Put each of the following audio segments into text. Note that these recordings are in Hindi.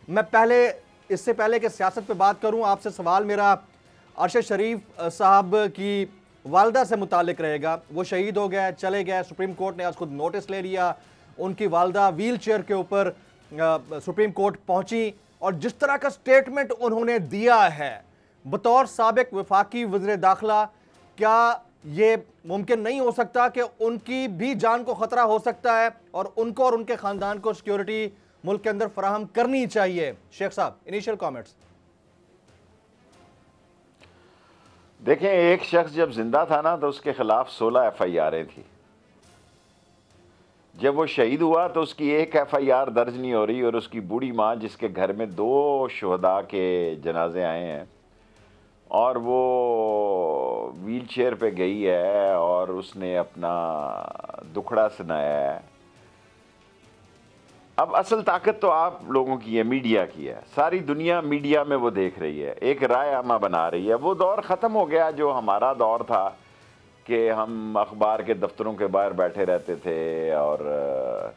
इससे पहले कि सियासत पे बात करूं, आपसे सवाल मेरा अरशद शरीफ साहब की वालदा से मुतालिक रहेगा। वो शहीद हो गए, चले गए, सुप्रीम कोर्ट ने आज खुद नोटिस ले लिया। उनकी वालदा व्हील चेयर के ऊपर सुप्रीम कोर्ट पहुंची और जिस तरह का स्टेटमेंट उन्होंने दिया है बतौर साबिक वफाकी वज़ीर दाखिला, क्या ये मुमकिन नहीं हो सकता कि उनकी भी जान को खतरा हो सकता है और उनको और उनके खानदान को सिक्योरिटी मुल्क के अंदर फराहम करनी चाहिए? शेख साहब, इनिशियल कमेंट्स। देखें, एक शख्स जब जिंदा था ना तो उसके खिलाफ 16 FIR थी। जब वो शहीद हुआ तो उसकी एक FIR दर्ज नहीं हो रही और उसकी बूढ़ी माँ, जिसके घर में 2 शुहदा के जनाजे आए हैं और वो व्हील चेयर पे गई है और उसने अपना दुखड़ा सुनाया है। अब असल ताकत तो आप लोगों की है, मीडिया की है। सारी दुनिया मीडिया में वो देख रही है, एक राय आमा बना रही है। वो दौर ख़त्म हो गया जो हमारा दौर था कि हम अखबार के दफ्तरों के बाहर बैठे रहते थे और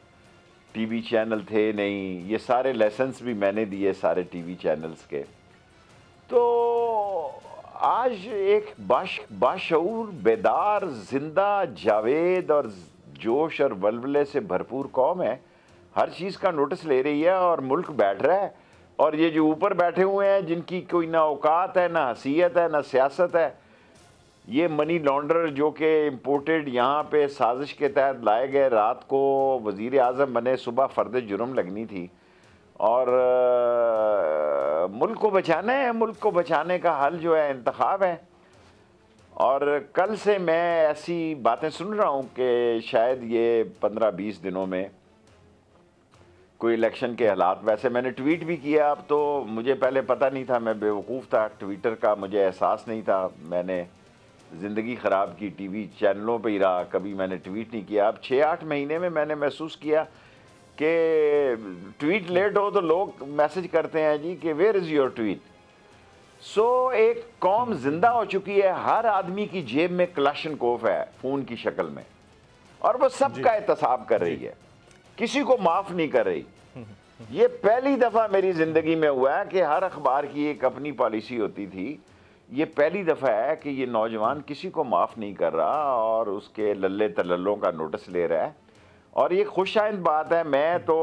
टीवी चैनल थे नहीं। ये सारे लेसन्स भी मैंने दिए सारे टीवी चैनल्स के। तो आज एक बाशऊर, बेदार, जिंदा, जावेद और जोश और वल्वले से भरपूर कौम है। हर चीज़ का नोटिस ले रही है और मुल्क बैठ रहा है। और ये जो ऊपर बैठे हुए हैं, जिनकी कोई ना औकात है, ना हसीयत है, ना सियासत है, ये मनी लॉन्डर जो कि इम्पोर्टेड यहाँ पे साजिश के तहत लाए गए, रात को वज़ीर आज़म बने, सुबह फ़र्द जुर्म लगनी थी और मुल्क को बचाना है। मुल्क को बचाने का हल जो है इंतखाब है। और कल से मैं ऐसी बातें सुन रहा हूँ कि शायद ये 15-20 दिनों में कोई इलेक्शन के हालात, वैसे मैंने ट्वीट भी किया। अब तो मुझे पहले पता नहीं था, मैं बेवकूफ़ था, ट्विटर का मुझे एहसास नहीं था। मैंने ज़िंदगी ख़राब की, टीवी चैनलों पे ही रहा, कभी मैंने ट्वीट नहीं किया। अब 6-8 महीने में मैंने महसूस किया कि ट्वीट लेट हो तो लोग मैसेज करते हैं जी कि वेयर इज़ योर ट्वीट। सो एक कौम जिंदा हो चुकी है। हर आदमी की जेब में क्लाशनकोफ है फ़ोन की शक्ल में और वो सबका एहतसाब कर रही है, किसी को माफ़ नहीं कर रही। ये पहली दफ़ा मेरी ज़िंदगी में हुआ है कि हर अखबार की एक अपनी पॉलिसी होती थी। ये पहली दफ़ा है कि ये नौजवान किसी को माफ़ नहीं कर रहा और उसके लल्ले तलल्लों का नोटिस ले रहा है। और ये खुशाइंद बात है। मैं तो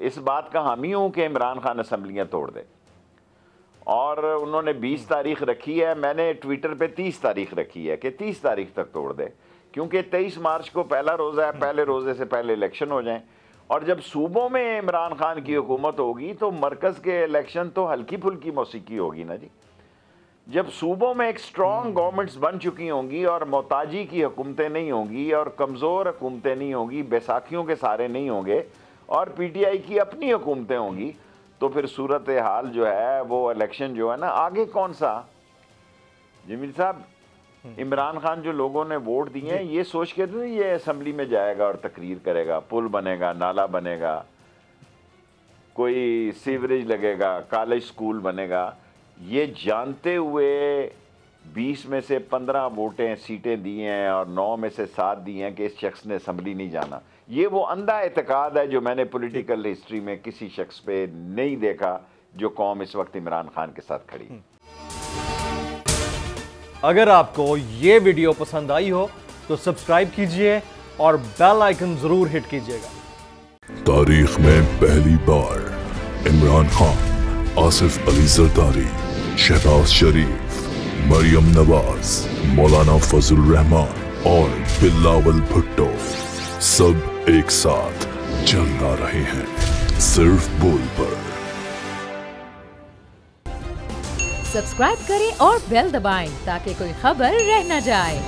इस बात का हामी हूँ कि इमरान खान असम्बलियाँ तोड़ दे और उन्होंने 20 तारीख रखी है। मैंने ट्विटर पे 30 तारीख रखी है कि 30 तारीख तक तोड़ दे, क्योंकि 23 मार्च को पहला रोज़ा है, पहले रोज़े से पहले इलेक्शन हो जाएं। और जब सूबों में इमरान खान की हुकूमत होगी तो मरकज़ के इलेक्शन तो हल्की फुल्की मौसीकी होगी ना जी। जब सूबों में एक स्ट्रॉन्ग गवर्नमेंट्स बन चुकी होंगी और मोहताजी की हुकूमतें नहीं होंगी और कमज़ोर हुकूमतें नहीं होंगी, बैसाखियों के सारे नहीं होंगे और PTI की अपनी हुकूमतें होंगी, तो फिर सूरत हाल जो है वो इलेक्शन जो है ना, आगे कौन सा जमील साहब, इमरान खान जो लोगों ने वोट दिए हैं ये सोच के तो ये असम्बली में जाएगा और तकरीर करेगा, पुल बनेगा, नाला बनेगा, कोई सीवरेज लगेगा, कॉलेज स्कूल बनेगा, ये जानते हुए 20 में से 15 सीटें दी हैं और 9 में से 7 दी हैं कि इस शख्स ने असम्बली नहीं जाना। ये वो अंधा एतकाद है जो मैंने पॉलिटिकल हिस्ट्री में किसी शख्स पे नहीं देखा जो कौम इस वक्त इमरान खान के साथ खड़ी। अगर आपको ये वीडियो पसंद आई हो तो सब्सक्राइब कीजिए और बेल आइकन जरूर हिट कीजिएगा। तारीख में पहली बार इमरान खान, आसिफ अली जरदारी, शहबाज शरीफ, मरियम नवाज, मौलाना फजल रहमान और बिलावल भुट्टो सब एक साथ चल रहे हैं सिर्फ बोल पर। सब्सक्राइब करें और बेल दबाएं ताकि कोई खबर रह न जाए।